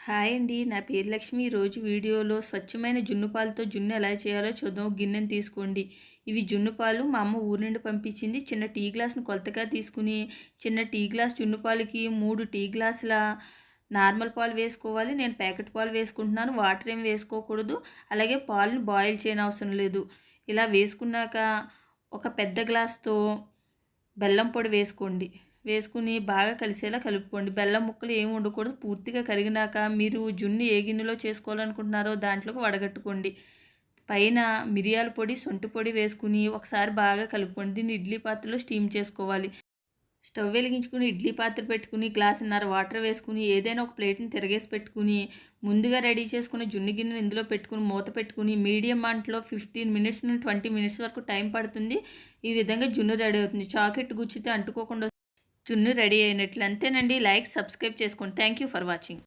Hi అండి. నా పేరు లక్ష్మి. ఈరోజు వీడియోలో స్వచ్ఛమైన జున్ను పాలతో జున్ను ఎలా చేయాలో చూద్దాం. ఒక గిన్నెని తీసుకోండి. ఇవి జున్ను పాలు మా అమ్మ ఊరు నుండి పంపించింది. చిన్న టీ గ్లాస్‌ని కొలతగా తీసుకుని, చిన్న టీ గ్లాస్ జున్ను పాలకి 3 టీ గ్లాసుల నార్మల్ పాలు వేసుకోవాలి. నేను ప్యాకెట్ పాలు వేసుకుంటున్నాను. వాటర్ ఏమి వేసుకోకూడదు. అలాగే పాలను బాయిల్ చేయనవసరం లేదు. ఇలా వేసుకున్నాక ఒక పెద్ద గ్లాస్‌తో బెల్లం పొడి వేసుకోండి. వేసుకుని బాగా కలిసేలా కలుపుకోండి. బెల్లం ముక్కలు ఏమి ఉండకూడదు. పూర్తిగా కరిగినాక మీరు జున్ను ఏ గిన్నెలో చేసుకోవాలనుకుంటున్నారో దాంట్లోకి వడగట్టుకోండి. పైన మిరియాల పొడి, సొంటి పొడి వేసుకుని ఒకసారి బాగా కలుపుకోండి. దీన్ని ఇడ్లీ పాత్రలో స్టీమ్ చేసుకోవాలి. స్టవ్ వెలిగించుకుని ఇడ్లీ పాత్ర పెట్టుకుని గ్లాసున్నర వాటర్ వేసుకుని ఏదైనా ఒక ప్లేట్ని తిరగేసి పెట్టుకుని ముందుగా రెడీ చేసుకున్న జున్ను గిన్నెను ఇందులో పెట్టుకుని మూత పెట్టుకుని మీడియం మంటలో 15 మినిట్స్ నుండి 20 మినిట్స్ వరకు టైం పడుతుంది. ఈ విధంగా జున్ను రెడీ అవుతుంది. చాకెట్ గుచ్చితే అంటుకోకుండా జున్ను రెడీ అయినట్లు. అంతేనండి. లైక్, సబ్స్క్రైబ్ చేసుకోండి. Thank you for watching.